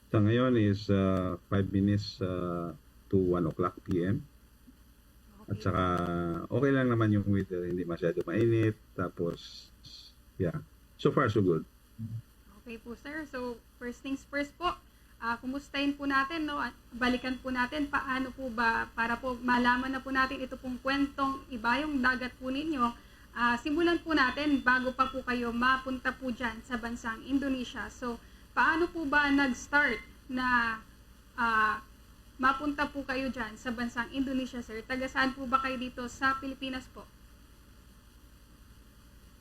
Sa ngayon is 5 minutes to 1 o'clock PM. At Okay saka po. okay lang naman yung weather, hindi masyado mainit. Tapos, yeah, so far so good. Okay po, sir. So, first things first po, kumustahin po natin, no? At balikan po natin paano po ba, para po malaman na po natin ito pong kwentong iba yung dagat po ninyo. Simulan po natin bago pa po kayo mapunta po dyan sa bansang Indonesia. So, paano po ba nag-start na ah, mapunta po kayo dyan sa bansang Indonesia, sir? Taga saan po ba kayo dito sa Pilipinas po?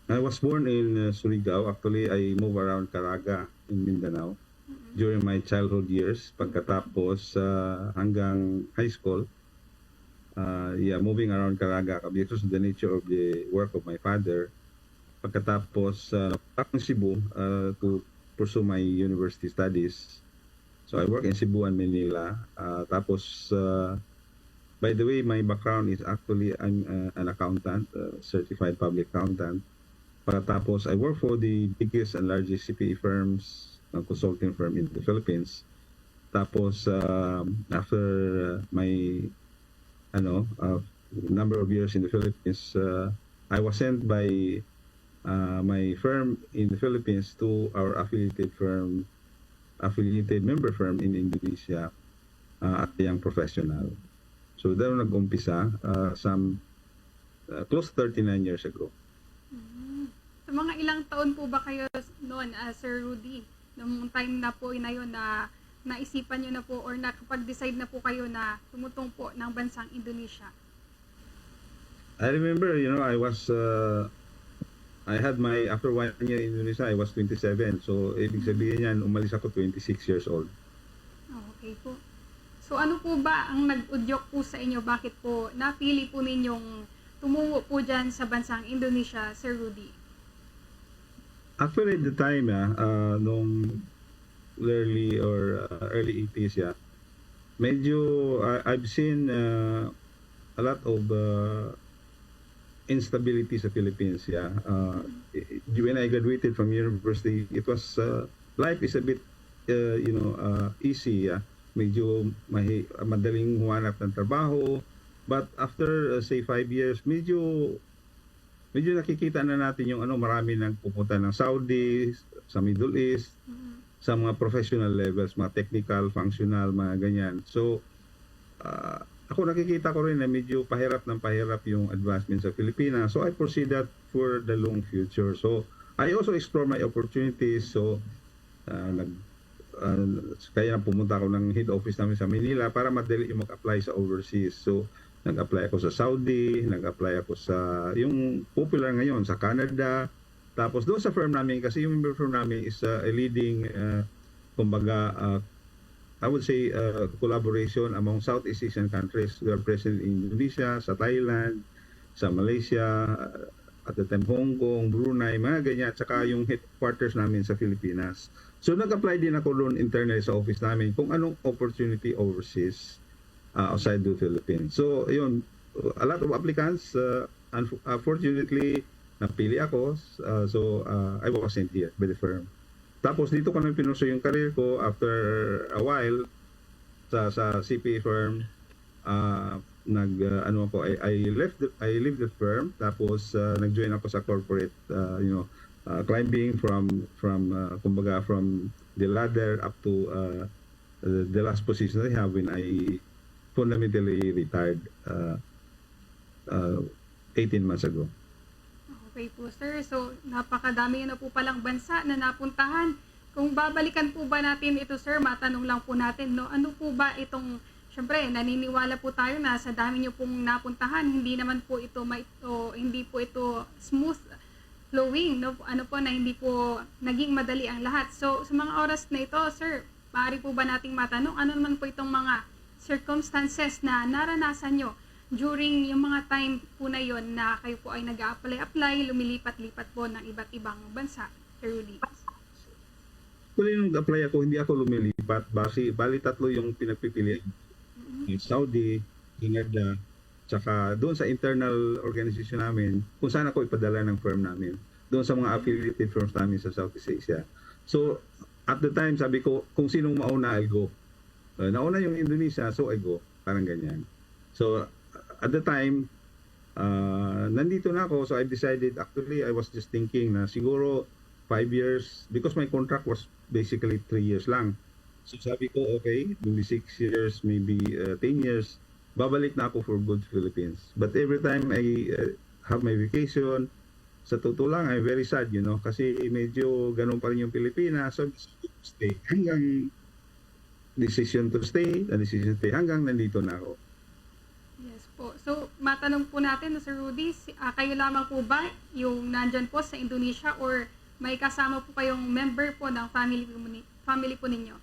I was born in Surigao. Actually, I moved around Caraga in Mindanao during my childhood years. Pagkatapos hanggang high school, yeah, moving around Caraga because of the nature of the work of my father. Pagkatapos, ng Cebu to pursue my university studies. So I work in Cebu and Manila. Tapos, by the way, my background is actually I'm an accountant, certified public accountant. Pagkatapos, I work for the biggest and largest CPA firms, consulting firm in the Philippines. Tapos, after my number of years in the Philippines, I was sent by my firm in the Philippines to our affiliated member firm in Indonesia at Young Professional. So, doon nag-umpisa close to 39 years ago. Sa mga ilang taon po ba kayo noon, Sir Rudy, nung time na po na yun na naisipan nyo na po or nakapag-decide na po kayo na tumutong po ng bansang Indonesia? I remember, I had after 1 year in Indonesia, I was 27. So, ibig sabihin yan, umalis ako 26 years old. Okay po. So ano po ba ang nag-udyok po sa inyo? Bakit po napili po ninyong tumungo po dyan sa bansang Indonesia, Sir Rudy? Actually, at the time, nung early 80s, medyo I've seen a lot of instability sa Philippines, when I graduated from university, it was life is a bit easy, medyo madaling humanap ng trabaho, but after say 5 years, medyo nakikita na natin yung marami nang pupunta ng Saudi, sa Middle East, sa mga professional levels, mga technical, functional, mga ganyan. So, ako nakikita ko rin na medyo pahirap yung advancement sa Pilipinas. So, I foresee that for the long future. So, I also explore my opportunities. So, kaya pumunta ako ng head office namin sa Manila para madali yung mag-apply sa overseas. So, nag-apply ako sa Saudi, nag-apply ako sa, yung popular ngayon, sa Canada. Tapos doon sa firm namin, kasi yung member firm namin is a leading, kumbaga, I would say, collaboration among Southeast Asian countries. We are present in Indonesia, sa Thailand, sa Malaysia, at the time Hong Kong, Brunei, mga ganyan. Tsaka yung headquarters namin sa Pilipinas. So nag-apply din ako doon internally sa office namin kung anong opportunity overseas outside the Philippines. So, yun, a lot of applicants, unfortunately, napili ako. I was sent here by the firm. Tapos, dito ko na pinurso yung career ko after a while sa CPA firm. I left the firm. Tapos, nag-join ako sa corporate, climbing from the ladder up to the last position I have when I fundamentally retired 18 months ago. Okay po, sir. So, napakadami na po palang bansa na napuntahan. Kung babalikan po ba natin ito, sir, matanong lang po natin, no? Ano po ba itong, syempre, naniniwala po tayo na sa dami nyo pong napuntahan, hindi naman po ito, hindi po ito smooth flowing, no? Ano po na hindi po naging madali ang lahat. So, sa mga oras na ito, sir, maaari po ba nating matanong, ano naman po itong mga circumstances na naranasan nyo during yung mga time po na yon na kayo po ay nag-apply, lumilipat-lipat po ng iba't ibang bansa, Sir Rudy? Kung nung apply ako, hindi ako lumilipat. Bali tatlo yung pinagpipilian. Saudi, Canada, tsaka doon sa internal organization namin, kung saan ako ipadala ng firm namin. Doon sa mga affiliated firms namin sa Southeast Asia. So, at the time, sabi ko, kung sinong mauna, I'll go. Nauna yung Indonesia, so I go. Parang ganyan. So, at the time, nandito na ako, so I decided, actually, I was just thinking na siguro 5 years, because my contract was basically 3 years lang. So sabi ko, okay, maybe 6 years, maybe 10 years, babalik na ako for good Philippines. But every time I have my vacation, sa totoo lang, I'm very sad, kasi medyo ganun pa rin yung Pilipinas. So, stay hanggang decision to stay, hanggang nandito na ako. Yes po. So, matanong po natin, Sir Rudy, kayo lamang po ba yung nandyan po sa Indonesia or may kasama po kayong member po ng family po ninyo?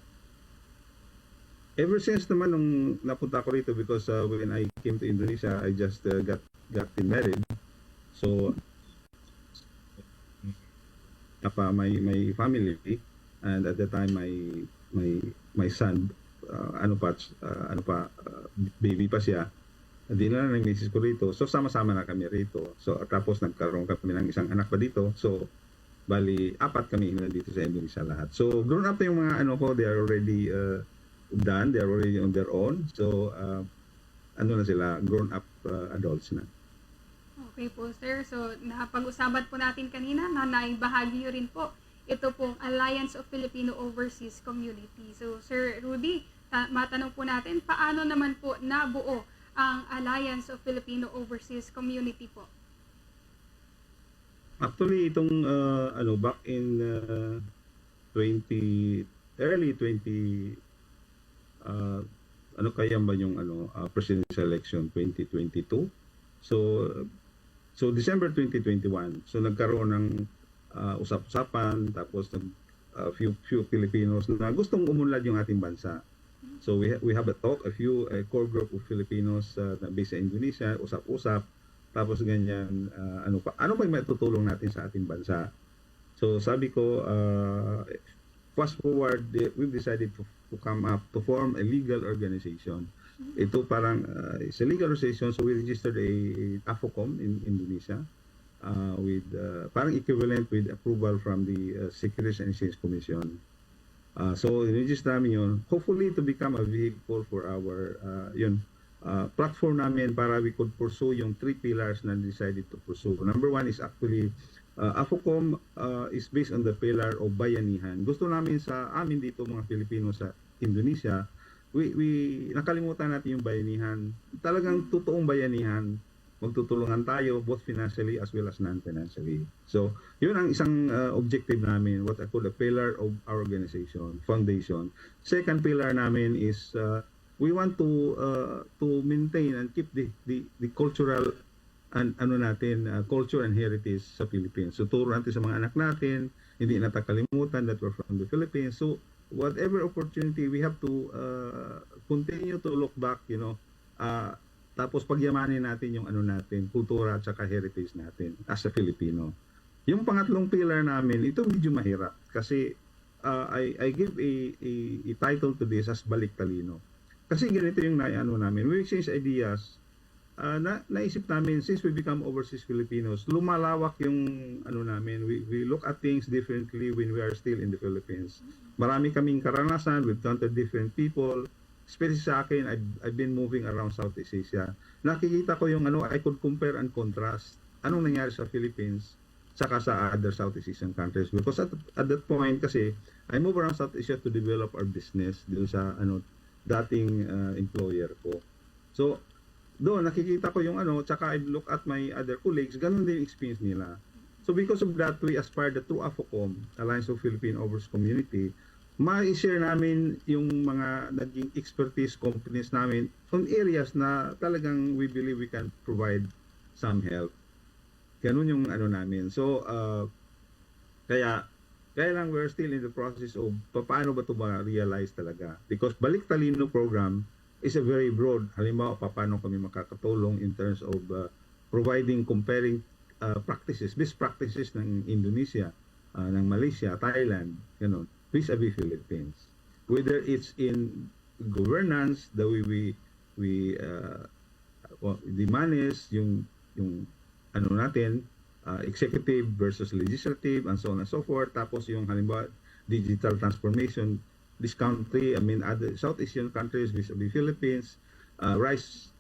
Ever since naman nung napunta ko rito, because when I came to Indonesia, I just got married. So, my family, and at the time my son baby pa siya, hindi na lang misis ko rito, so sama-sama na kami rito. So tapos nagkaroon kami ng isang anak pa dito, so bali 4 kami dito sa Indonesia lahat. So grown up na yung mga ko, they are already done, they are already on their own, so na sila, grown up adults na. Okay po, sir. So, napag-usapan po natin kanina na naibahagi nyo rin po ito pong Alliance of Filipino Overseas Community. So, Sir Rudy, matanong po natin, paano naman po nabuo ang Alliance of Filipino Overseas Community po? Actually, itong back in early 20 kaya ba yung presidential election 2022. So December 2021, so nagkaroon ng usap-usapan, tapos few Filipinos na gustong umunlad yung ating bansa. So we have a talk, a core group of Filipinos na based sa Indonesia, usap-usap, tapos ganyan, ano pa yung matutulong natin sa ating bansa. So sabi ko, fast forward, we've decided to come up to form a legal organization. Ito parang it's a legal organization, so we registered a AFOCOM in Indonesia with parang equivalent with approval from the Securities and Exchange Commission. So register namin yun, hopefully to become a vehicle for our platform namin para we could pursue yung 3 pillars na decided to pursue. Number 1 is actually AFOCOM is based on the pillar of bayanihan. Gusto namin sa amin dito mga Pilipino sa Indonesia, we nakalimutan natin yung bayanihan. Talagang totoong bayanihan. Magtutulungan tayo both financially as well as non-financially. So, yun ang isang objective namin, what I call the pillar of our organization, foundation. Second pillar namin is we want to maintain and keep the cultural and culture and heritage sa Philippines. So, turo natin sa mga anak natin, hindi natakalimutan that we're from the Philippines. So, whatever opportunity, we have to continue to look back, tapos pagyamanin natin yung natin, kultura at saka heritage natin as a Filipino. Yung pangatlong pillar namin, ito medyo mahirap kasi I give a title to this as Balik Talino. Kasi ganito yung namin, we exchange ideas. Naisip namin, since we become overseas Filipinos, lumalawak yung namin. We look at things differently when we are still in the Philippines. Marami kaming karanasan, we've encountered different people. Especially sa akin, I've been moving around Southeast Asia. Nakikita ko yung I could compare and contrast anong nangyari sa Philippines saka sa other Southeast Asian countries. Because at that point kasi, I move around Southeast Asia to develop our business dito sa dating employer ko. So, doon nakikita ko yung tsaka I look at my other colleagues, ganun din experience nila. So because of that, we aspire that through AFOCOM, Alliance of Philippine Overseas Community, ma-share namin yung mga naging expertise companies namin on areas na talagang we believe we can provide some help. Ganun yung namin. So, kaya lang we're still in the process of paano ba ito ma-realize talaga. Because Balik Talino program is a very broad. Halimbawa, paano kami makakatulong in terms of comparing practices, best practices ng Indonesia, ng Malaysia, Thailand, ganun, vis-a-vis Philippines. Whether it's in governance, the way we manage yung natin, executive versus legislative, and so on and so forth. Tapos yung halimbawa, digital transformation. This country, I mean, other South Asian countries, vis-a-vis Philippines, rice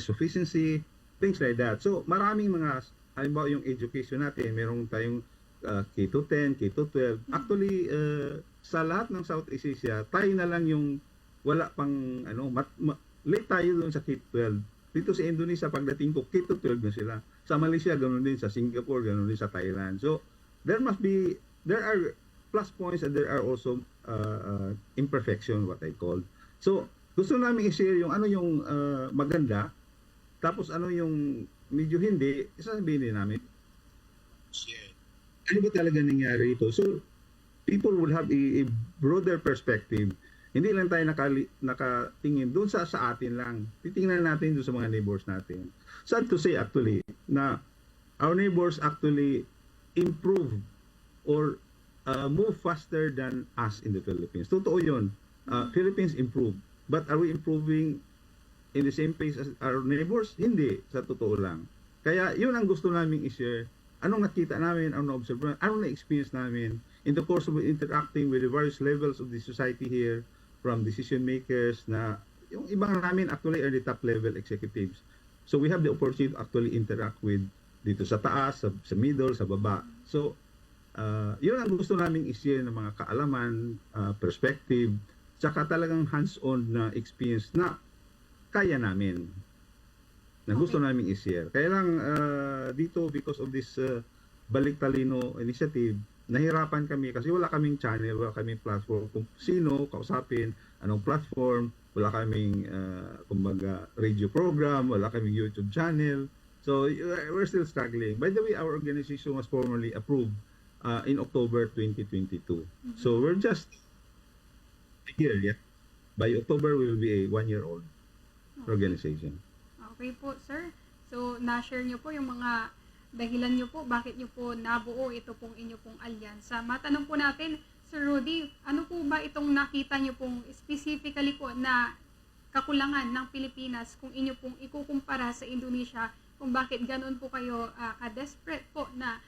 sufficiency, things like that. So, maraming mga, halimbawa yung education natin, meron tayong K-10, K-12. Actually, sa lahat ng Southeast Asia, tayo na lang yung wala pang, late tayo doon sa K-12. Dito sa Indonesia, pagdating ko, K-12 na sila. Sa Malaysia, ganoon din. Sa Singapore, ganoon din. Sa Thailand. So, there are plus points and there are also imperfection, what I call. So, gusto namin i-share yung ano yung maganda, tapos ano yung medyo hindi, sasabihin din namin. Ano ba talaga nangyari ito? So, people will have a broader perspective. Hindi lang tayo nakatingin doon sa atin lang. Titingnan natin doon sa mga neighbors natin. Sad to say actually na our neighbors actually improve or move faster than us in the Philippines. Totoo yun. Philippines improve. But are we improving in the same pace as our neighbors? Hindi. Sa totoo lang. Kaya yun ang gusto namin i-share. Anong nakita namin, anong na-observe namin, anong na-experience namin in the course of interacting with the various levels of the society here, from decision makers na yung ibang namin actually are the top level executives. So we have the opportunity to actually interact with dito sa taas, sa middle, sa baba. So yun ang gusto namin i-share ng mga kaalaman, perspective, tsaka talagang hands-on na experience na kaya namin. Na gusto namin i-share. Kaya lang dito because of this Balik Talino initiative, nahirapan kami kasi wala kaming channel, wala kaming platform kung sino kausapin, anong platform, wala kaming kumbaga radio program, wala kaming YouTube channel. So we're still struggling. By the way, our organization was formally approved in October 2022. So we're just a year yet. By October we will be a 1-year-old organization. Okay po, sir. So, na-share nyo po yung mga dahilan nyo po, bakit nyo po nabuo ito pong inyo pong alyansa. Matanong po natin, Sir Rudy, ano po ba itong nakita nyo pong specifically po na kakulangan ng Pilipinas kung inyo pong ikukumpara sa Indonesia, kung bakit ganoon po kayo ka-desperate po na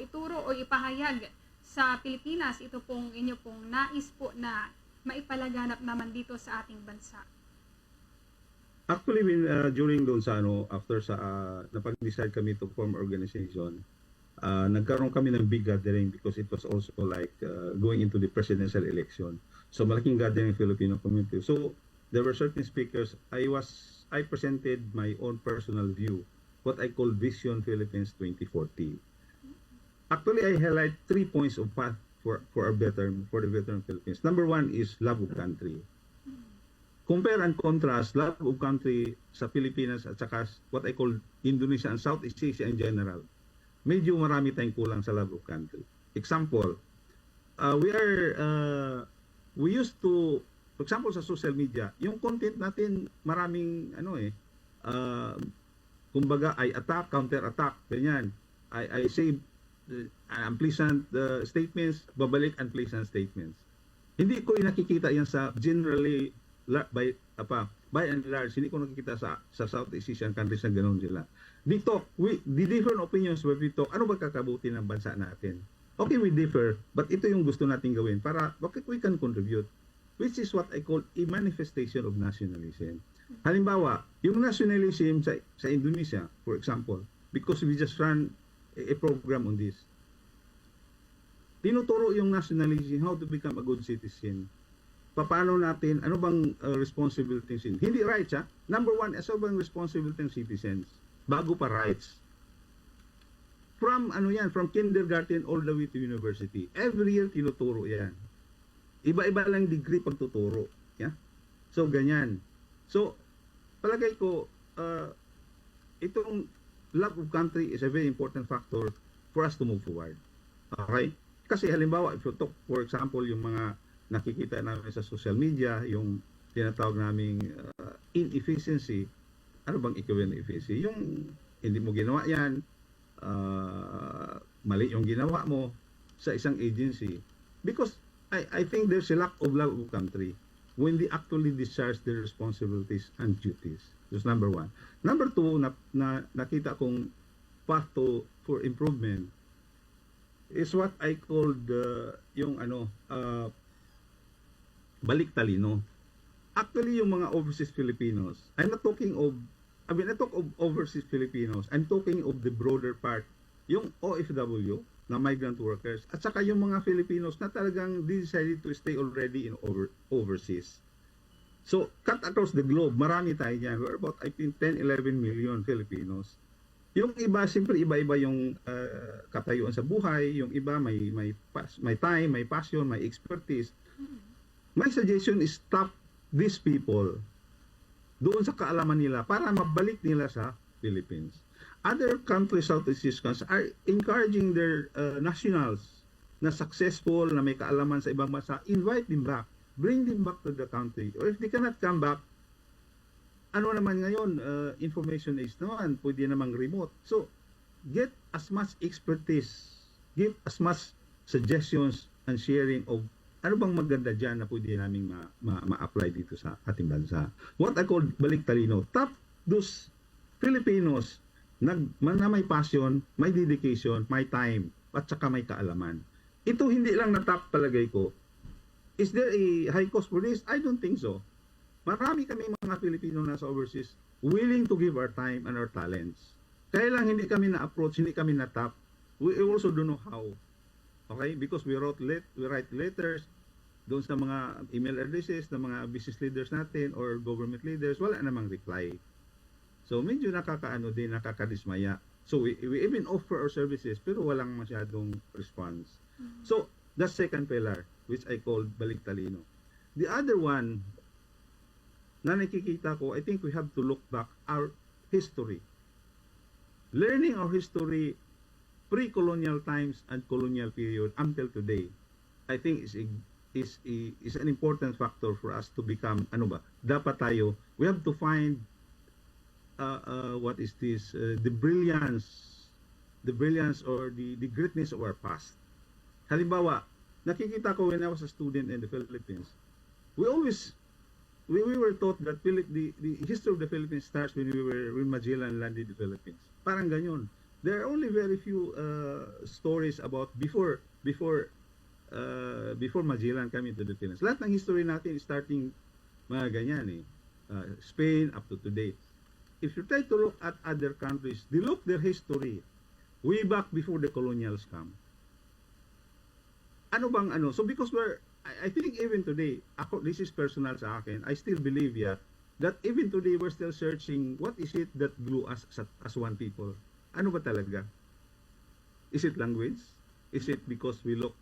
ituro o ipahayag sa Pilipinas ito pong inyo pong nais po na maipalaganap naman dito sa ating bansa? Actually, during doon sa after sa napag-decide kami to form organization, nagkaroon kami ng big gathering because it was also like going into the presidential election. So malaking gathering ng Filipino community. So there were certain speakers. I presented my own personal view, what I call Vision Philippines 2040. Actually, I highlight 3 points of path for the veteran Philippines. Number 1 is love of country. Compare and contrast love of country sa Pilipinas at saka what I call Indonesia and Southeast Asia in general. Medyo marami tayong kulang sa love of country. Example, we used to, for example sa social media, yung content natin maraming kumbaga I attack, counter attack, ganyan. I say unpleasant statements, babalik unpleasant statements. Hindi ko nakikita yan sa generally by and large, hindi ko nakikita sa Southeast Asian countries na ganoon sila. Dito, the different opinions where we talk, ano ba kakabuti ng bansa natin? Okay, we differ, but ito yung gusto natin gawin para bakit we can contribute, which is what I call a manifestation of nationalism. Halimbawa, yung nationalism sa Indonesia, for example, because we just ran a program on this, tinuturo yung nationalism, how to become a good citizen. Paano natin, ano bang responsibilities? Hindi rights, ha? Number 1, ano bang responsibility ng citizens? Bago pa rights. From kindergarten all the way to university. Every year tinuturo yan. Iba-iba lang degree pagtuturo. Yeah? So, ganyan. So, palagay ko, itong love of country is a very important factor for us to move forward. Okay? Kasi halimbawa, if you talk, for example, yung mga nakikita namin sa social media, yung tinatawag naming inefficiency. Ano bang equivalent efficiency? Yung hindi mo ginawa yan, mali yung ginawa mo sa isang agency. Because I think there's a lack of love of country when they actually discharge their responsibilities and duties. That's number 1. Number 2, nakita kong path for improvement. is what I called yung balik talino. Actually, yung mga overseas Filipinos, I'm not talking of, I mean, I talk of overseas Filipinos, I'm talking of the broader part, yung OFW, na migrant workers, at saka yung mga Filipinos na talagang decided to stay already in overseas. So, cut across the globe, marami tayo dyan. We're about, I think, 10, 11 million Filipinos. Yung iba, siyempre, iba-iba yung katayuan sa buhay. Yung iba, may time, may passion, may expertise. My suggestion is stop these people doon sa kaalaman nila para mabalik nila sa Philippines. Other countries, Southeast Asians, are encouraging their nationals na successful, na may kaalaman sa ibang bansa, invite them back. Bring them back to the country. Or if they cannot come back, ano naman ngayon, information age naman, pwede namang remote. So, get as much expertise, give as much suggestions and sharing of ano bang maganda dyan na pwede namin ma-apply dito sa ating bansa. What I call balik talino. Tap those Filipinos na may passion, may dedication, may time, at saka may kaalaman. Ito hindi lang na-tap palagay ko. Is there a high cost for this? I don't think so. Marami kami mga Filipino nasa overseas willing to give our time and our talents. Kaya lang hindi kami na-approach, hindi kami na-tap. We also don't know how. Okay? Because we write letters doon sa mga email addresses ng mga business leaders natin or government leaders, wala namang reply. So medyo nakakadismaya. So we even offer our services pero walang masyadong response. So the second pillar, which I call balik talino. The other one na nakikita ko, I think we have to look back our history. Learning our history pre-colonial times and colonial period until today, I think is an important factor for us to become, dapat tayo, we have to find what is this, the brilliance or the greatness of our past. Halimbawa, nakikita ko when I was a student in the Philippines, we were taught that the history of the Philippines starts when Magellan landed the Philippines. Parang ganyan. There are only very few stories about before Magellan came into the Philippines. Lahat ng history natin starting mga ganyan Spain up to today. If you try to look at other countries, they look their history way back before the colonials come. So because I think even today, this is personal sa akin, I still believe that even today we're still searching what is it that glue us as one people. Ano ba talaga? Is it language? Is it because we look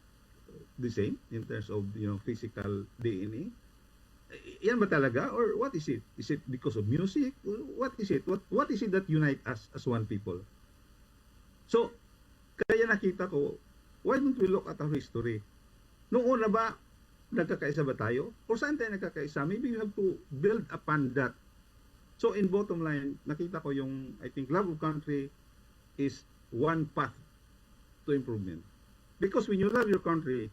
the same in terms of physical DNA? Yan ba talaga? Or what is it? Is it because of music? What is it? What is it that unite us as one people? So, kaya nakita ko, why don't we look at our history? Noong una ba, nagkakaisa ba tayo? Or saan tayo nagkakaisa? Maybe you have to build upon that. So, in bottom line, nakita ko I think, love of country is one path to improvement. Because when you love your country,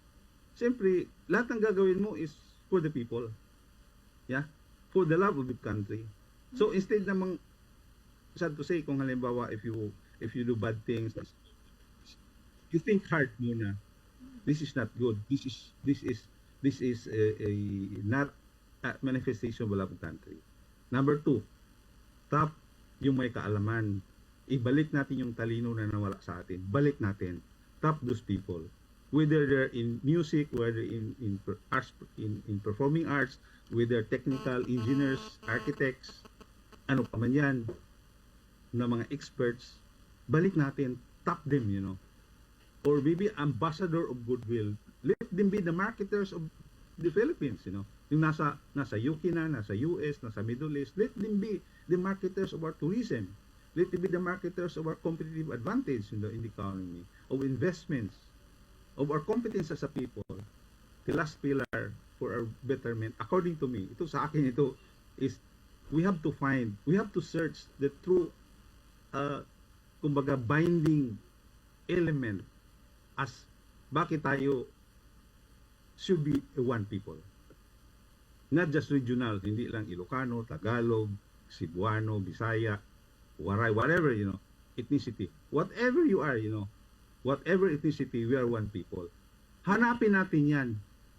siyempre, lahat ng gagawin mo is for the people. Yeah? For the love of the country. So, instead namang, sad to say, kung halimbawa, if you do bad things, you think hard muna. This is not good. This is not a manifestation of love of country. Number 2, top yung may kaalaman. Ibalik natin yung talino na nawala sa atin. Balik natin. Top those people. Whether they're in music, whether in arts, in performing arts, whether technical engineers, architects, ano pa man yan, na mga experts, balik natin. Top them, or maybe ambassador of goodwill. Let them be the marketers of the Philippines, Yung nasa UK nasa US, nasa Middle East, let them be the marketers of our tourism. Let them be the marketers of our competitive advantage in the economy, of investments, of our competence as a people. The last pillar for our betterment, according to me, ito sa akin is we have to search the true kumbaga binding element as bakit tayo should be one people. Not just regional, hindi lang Ilocano, Tagalog, Cebuano, Bisaya, Waray, whatever, ethnicity. Whatever you are, whatever ethnicity, we are one people. Hanapin natin yan.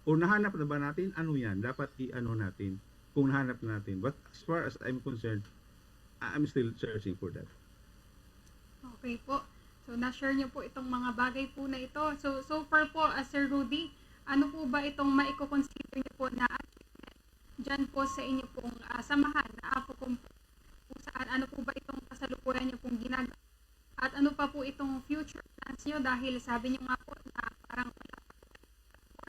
O nahanap na ba natin? Ano yan? Dapat i-ano natin kung nahanap natin. But as far as I'm concerned, I'm still searching for that. Okay po. So, na-share niyo po itong mga bagay po na ito. So far po, Sir Rudy, ano po ba itong maiko-consider niyo po na achievement dyan po sa inyo pong samahan na AFO kung saan, ano po ba itong kasalukuyan niyo pong ginagawa? At ano pa po itong future plans niyo dahil sabi niyo nga po na parang wala pa po.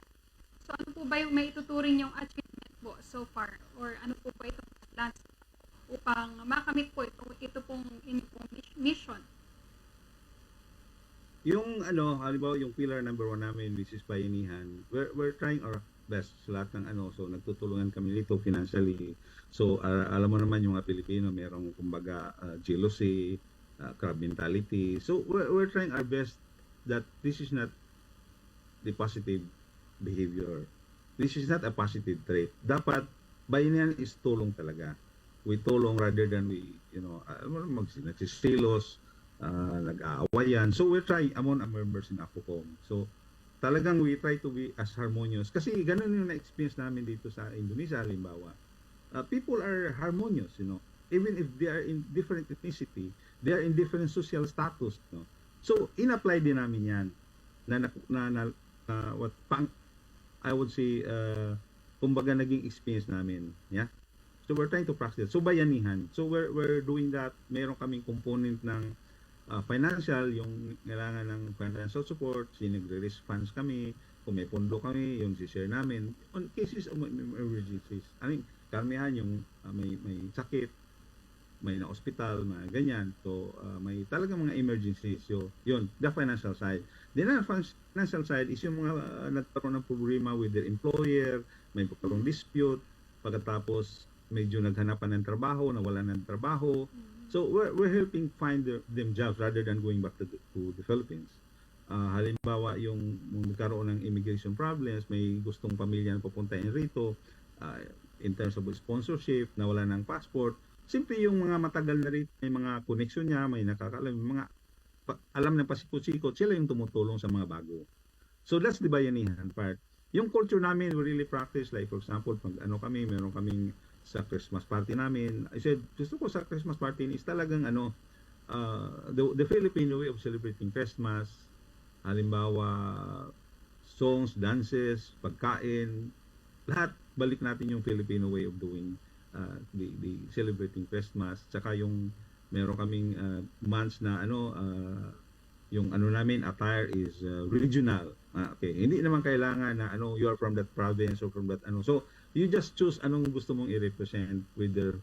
So, ano po ba yung may ituturing yung achievement po so far? Or ano po ba itong plans upang makamit po ito pong inyong mission? Yung halimbawa yung pillar number 1 namin, which is bayanihan, we're trying our best sa lahat ng so nagtutulungan kami dito financially. So alam mo naman yung mga Pilipino, merong kumbaga jealousy, crab mentality. So we're trying our best that this is not the positive behavior. This is not a positive trait. Dapat bayanihan is tulong talaga. We tulong rather than we, nagsisilos, nag-aawayan. So we're trying among our members in AFOCOM. So talagang we try to be as harmonious. Kasi ganun yung na-experience namin dito sa Indonesia, halimbawa. People are harmonious, even if they are in different ethnicity, they are in different social status. So in-apply din namin yan I would say, kumbaga naging experience namin. Yeah? So we're trying to practice. So bayanihan. So we're doing that. Meron kaming component ng financial, yung kailangan ng financial support, sinagre-risk funds kami, kung may pondo kami, yung si-share namin. On cases of emergencies, karamihan yung may sakit, may na-hospital, mga ganyan. So, may talagang mga emergencies. So, yun, the financial side. Then, ang financial side is yung mga nagkaroon ng problema with their employer, may pagkaroon dispute, pagkatapos medyo naghanapan ng trabaho, nawalan ng trabaho. So we're helping find them jobs rather than going back to the Philippines. Halimbawa, yung nagkaroon ng immigration problems, may gustong pamilya na pupuntahin rito, in terms of sponsorship, nawala ng passport. Simple yung mga matagal na rito, may mga connection niya, may nakakalam, mga alam ng pasikot-sikot, sila yung tumutulong sa mga bago. So that's the bayanihan part. Yung culture namin, we really practice, like for example, pag meron kaming sa Christmas party namin. I said, gusto ko sa Christmas party is talagang the Filipino way of celebrating Christmas. Halimbawa, songs, dances, pagkain, lahat balik natin yung Filipino way of doing the celebrating Christmas. Tsaka yung meron kaming months na yung namin attire is regional. Okay, hindi naman kailangan na you are from that province or from that So you just choose anong gusto mong i-represent, whether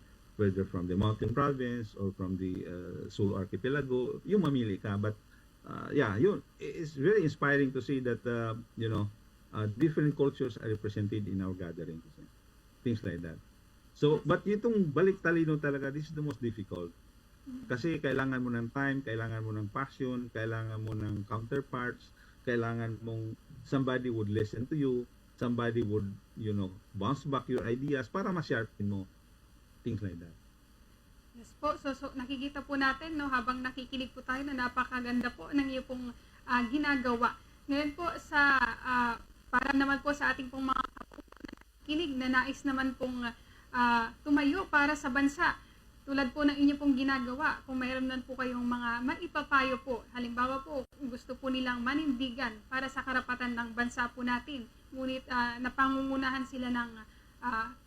from the mountain province or from the Sulu Archipelago, yung mamili ka. But yun, it's very inspiring to see that different cultures are represented in our gatherings, things like that. So, but itong balik talino talaga, this is the most difficult. Kasi kailangan mo ng time, kailangan mo ng passion, kailangan mo ng counterparts, kailangan mong somebody would listen to you, somebody would, bounce back your ideas para ma-sharpen mo. Things like that. Yes po. So nakikita po natin, habang nakikinig po tayo na napakaganda po ng iyo pong ginagawa. Ngayon po, para naman po sa ating pong mga kinig na nais naman pong tumayo para sa bansa, tulad po ng inyo pong ginagawa, kung mayroon man po kayong mga maipapayo po, halimbawa po, gusto po nilang manindigan para sa karapatan ng bansa po natin, ngunit napangungunahan sila ng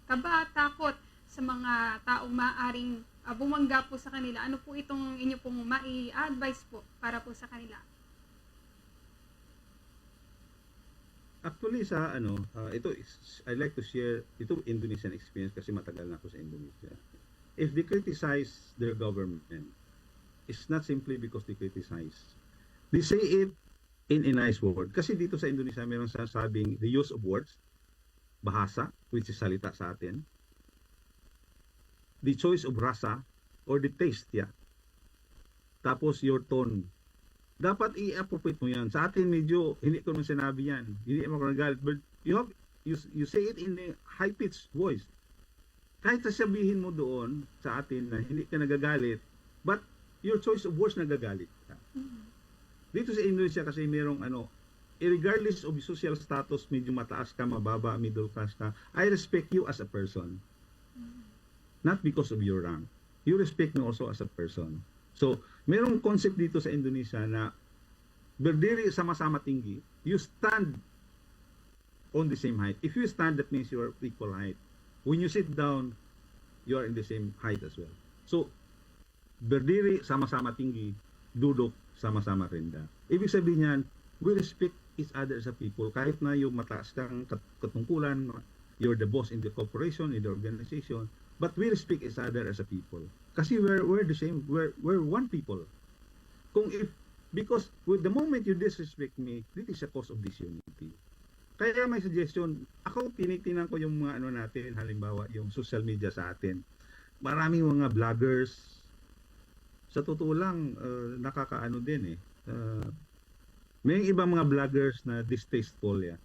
kaba, takot sa mga taong maaaring bumangga po sa kanila. Ano po itong inyo pong mai-advise po para po sa kanila? Actually ito I'd like to share ito Indonesian experience kasi matagal na ako sa Indonesia. If they criticize their government, it's not simply because they criticize. They say it in a nice word. Kasi dito sa Indonesia, meron sasabing the use of words, bahasa, which is salita sa atin, the choice of rasa, or the taste, tapos your tone. Dapat i-appropriate mo yan. Sa atin, medyo, hindi ko nung sinabi yan. Hindi mo nagalit. But you say it in a high-pitched voice. Kahit sasabihin mo doon sa atin na hindi ka nagagalit, but your choice of words nagagalit ka. Dito sa Indonesia kasi merong regardless of social status, medyo mataas ka, mababa, middle class ka, I respect you as a person. Not because of your rank. You respect me also as a person. So, merong concept dito sa Indonesia na berdiri sama-sama tinggi, you stand on the same height. If you stand, that means you are equal height. When you sit down, you are in the same height as well. So, berdiri sama-sama tinggi, duduk sama-sama rendah. Ibig sabihin niyan, we respect each other as a people. Kahit na yung mataas kang katungkulan, you're the boss in the corporation, in the organization, but we respect each other as a people. Kasi we're the same, we're one people. Because with the moment you disrespect me, this is a cause of disunity. Kaya may suggestion, ako tinitingnan ko yung mga natin, halimbawa yung social media sa atin. Maraming mga vloggers, sa totoo lang, nakakaano din may ibang mga vloggers na distasteful yan.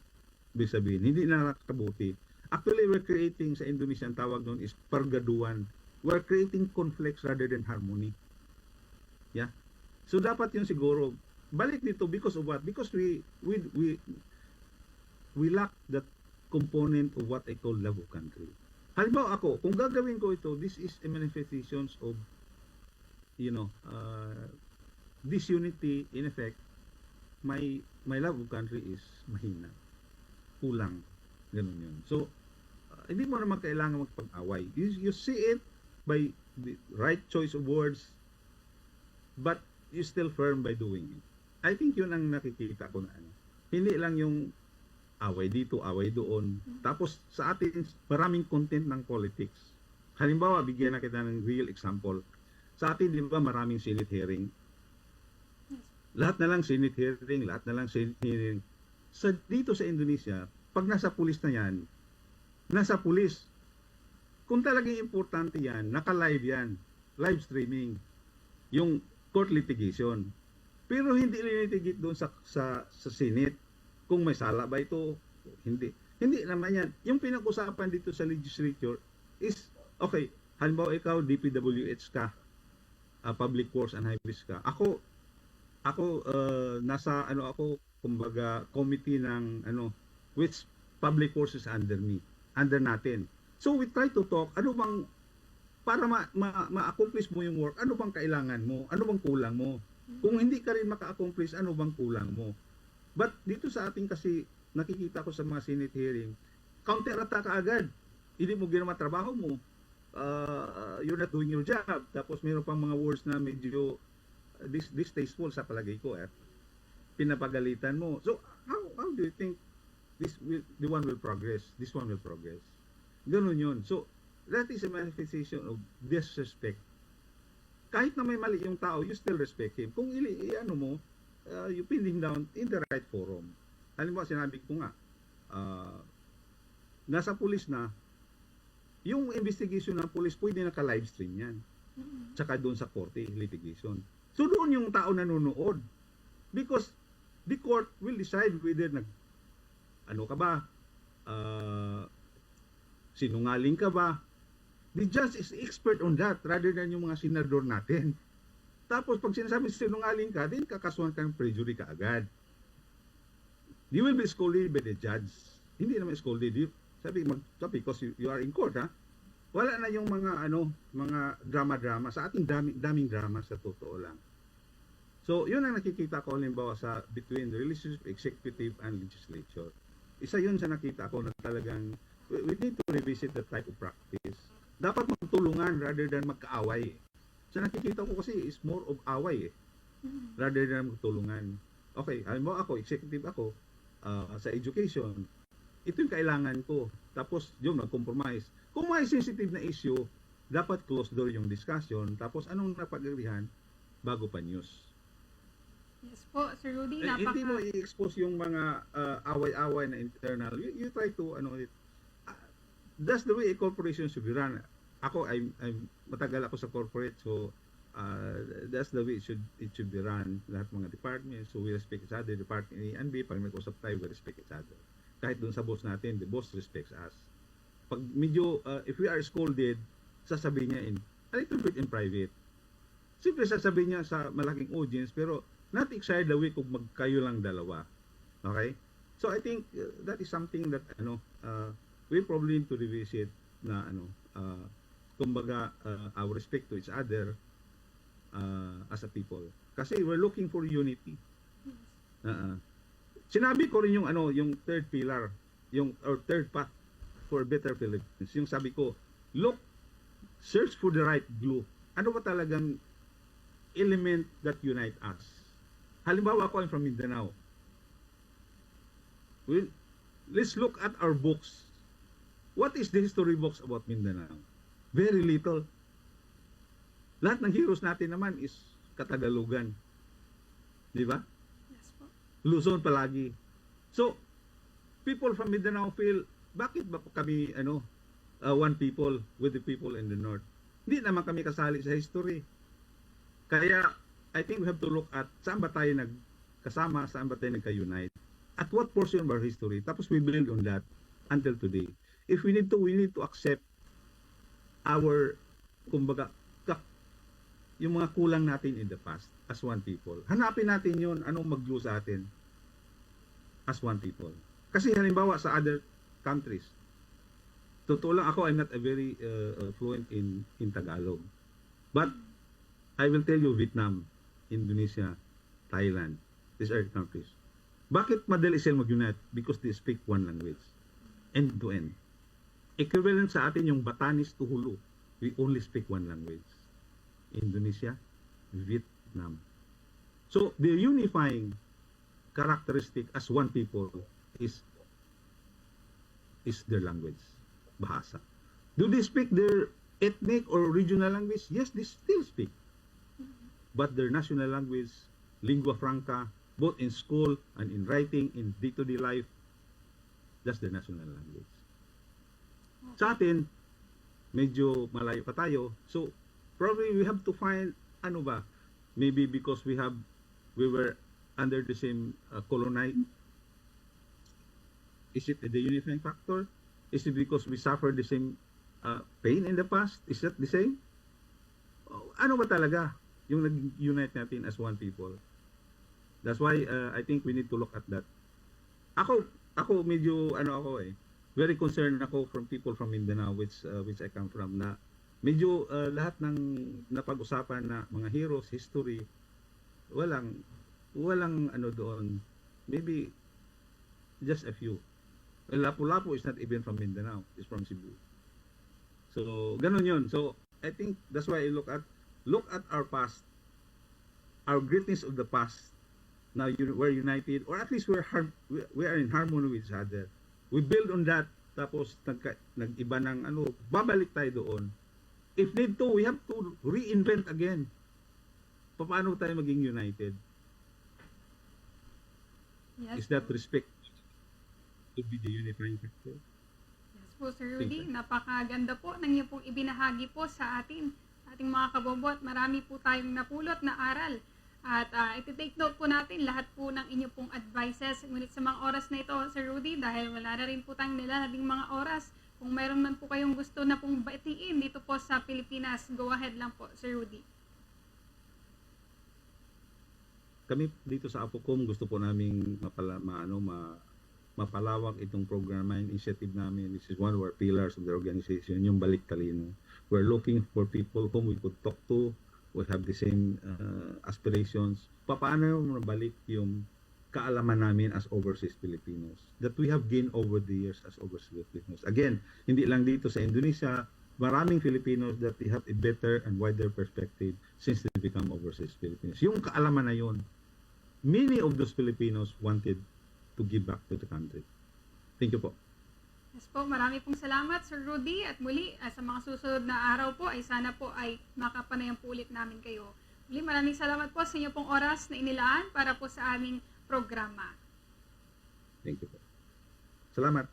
Ibig sabihin, hindi na nakakabuti. Actually, we're creating, sa Indonesia, ang tawag doon is pergaduan. We're creating conflicts rather than harmony. Yeah? So, dapat yun siguro, balik dito because of what? Because we lack that component of what I call love of country. Halimbawa ako, kung gagawin ko ito, this is a manifestations of disunity. In effect, my love of country is mahina, kulang, ganun yun. So hindi mo naman kailangan magpag-away. You see it by the right choice of words, but you still firm by doing it. I think yun ang nakikita ko na hindi lang yung away dito, away doon. Tapos sa atin, maraming content ng politics. Halimbawa, bigyan na kita ng real example. Sa atin, di ba, maraming Senate hearing. Lahat na lang Senate hearing, lahat na lang Senate hearing. Dito sa Indonesia, pag nasa pulis na yan, nasa pulis. Kung talagang importante yan, naka-live yan. Live streaming. Yung court litigation. Pero hindi lilitigate doon sa Senate. Kung may sala ba ito, hindi. Hindi naman yan. Yung pinag-usapan dito sa legislature is, okay, halimbawa ikaw, DPWH ka, Public Works and Highways ka. Ako nasa kumbaga committee ng which public works is under natin. So we try to talk para ma-accomplish mo yung work, ano bang kailangan mo, ano bang kulang mo. Kung hindi ka rin maka-accomplish, ano bang kulang mo. But dito sa ating kasi nakikita ko sa mga Senate hearing, counter-attack agad. Hindi mo ginawa trabaho mo. You're not doing your job. Tapos mayroon pang mga words na medyo distasteful sa palagay ko. Pinapagalitan mo. So, how do you think this one will progress? This one will progress. Ganun yun. So, that is a manifestation of disrespect. Kahit na may mali yung tao, you still respect him. Kung you pin him down in the right forum. Halimbawa, sinabi ko nga, nasa pulis na, yung investigation ng pulis, pwede naka-live stream yan. Tsaka doon sa korte, litigation. So doon yung tao nanonood. Because the court will decide whether ka ba? Sinungaling ka ba? The judge is expert on that rather than yung mga senador natin. Tapos pag sinasabi sinungaling ka, din kakasuhan ka ng perjury ka agad. You will be scolded by the judge. Hindi naman scolded. Sabi because you are in court, ha? Wala na yung mga drama sa ating daming drama sa totoo lang. So, yun ang nakikita ko halimbawa between the relationship executive and legislature. Isa yun sa nakita ko na talagang we need to revisit that type of practice. Dapat magtulungan rather than magkaaway. Sa nakikita ko kasi is more of away rather than magtulungan. Okay, halimbawa ako, executive ako sa education. Ito yung kailangan ko. Tapos, yun, mag-compromise. Kung may sensitive na issue, dapat close door yung discussion. Tapos, anong napag-agrihan bago pa news. Yes po, Sir Rudy, Hindi mo i-expose yung mga away-away na internal. You try to, that's the way a corporation should be run. Ako, matagal ako sa corporate, so that's the way it should be run. Lahat mga departments, so we respect each other. Department A and B, pag may usap tayo, we respect each other. Kahit dun sa boss natin, the boss respects us. Pag medyo, if we are scolded, sasabihin niya a little bit in private. Siyempre sasabihin niya sa malaking audience, pero not excited the week kung magkayo lang dalawa. Okay? So I think that is something that we probably need to revisit na kumbaga our respect to each other as a people. Kasi we're looking for unity. Sinabi ko rin yung third pillar, or third path for better Philippines. Yung sabi ko, search for the right glue. Ano ba talagang element that unite us? Halimbawa ako, I'm from Mindanao. Let's look at our books. What is the history books about Mindanao? Very little. Lahat ng heroes natin naman is Katagalugan. Di ba? Yes po. Luzon palagi. So, people from Mindanao feel, bakit ba kami one people with the people in the north? Hindi naman kami kasali sa history. Kaya, I think we have to look at saan ba tayo nagkasama, saan ba tayo nagka-unite, at what portion of our history. Tapos we build on that until today. If we need to accept our, kumbaga, yung mga kulang natin in the past as one people. Hanapin natin yun, anong mag-glue sa atin as one people. Kasi halimbawa sa other countries, totoo lang ako, I'm not a very fluent in Tagalog. But I will tell you, Vietnam, Indonesia, Thailand, these are countries. Bakit madali sila mag-unite? Because they speak one language. End to end. Equivalent sa atin yung Batanes to Hulu. We only speak one language. Indonesia, Vietnam. So, the unifying characteristic as one people is their language, bahasa. Do they speak their ethnic or regional language? Yes, they still speak. But their national language, lingua franca, both in school and in writing, in day-to-day life, that's their national language. Sa atin, medyo malayo pa tayo. So, probably we have to find, maybe because we were under the same colonize. Is it the unifying factor? Is it because we suffered the same pain in the past? Is that the same? Ano ba talaga yung nag-unite natin as one people? That's why I think we need to look at that. Ako medyo very concerned ako from people from Mindanao which I come from, na medyo lahat ng napag-usapan na mga heroes, history, walang doon. Maybe just a few. Lapu-Lapu is not even from Mindanao, it's from Cebu. So, ganun yun. So, I think that's why I look at our past, our greatness of the past. Now we're united, or at least we are in harmony with each other. We build on that, tapos nag-iba ng babalik tayo doon. If need to, we have to reinvent again. Paano tayo maging united? Yes. Is that respect to be the unifying factor? Yes po, Sir Rudy. Napakaganda po ng iyong pong ibinahagi po sa ating mga kabobot. Marami po tayong napulot na aral. At iti-take note po natin lahat po ng inyong pong advices. Ngunit sa mga oras na ito, Sir Rudy, dahil wala na rin po tayong nilalabing mga oras, kung mayroon man po kayong gusto na pong batiin dito po sa Pilipinas, go ahead lang po, Sir Rudy. Kami dito sa APOCOM gusto po naming mapalawak itong programa, initiative namin. This is one of our pillars of the organization, yung Balik Talino. We're looking for people whom we could talk to, we have the same aspirations. Paano mabalik yung kaalaman namin as overseas Filipinos that we have gained over the years as overseas Filipinos. Again, hindi lang dito sa Indonesia, maraming Filipinos that they have a better and wider perspective since they become overseas Filipinos. Yung kaalaman na yun, many of those Filipinos wanted to give back to the country. Thank you po. Yes po, marami pong salamat, Sir Rudy. At muli, sa mga susunod na araw po, ay sana po ay makapanayang po ulit namin kayo. Muli, maraming salamat po sa inyo pong oras na inilaan para po sa aming programa. Thank you po. Salamat.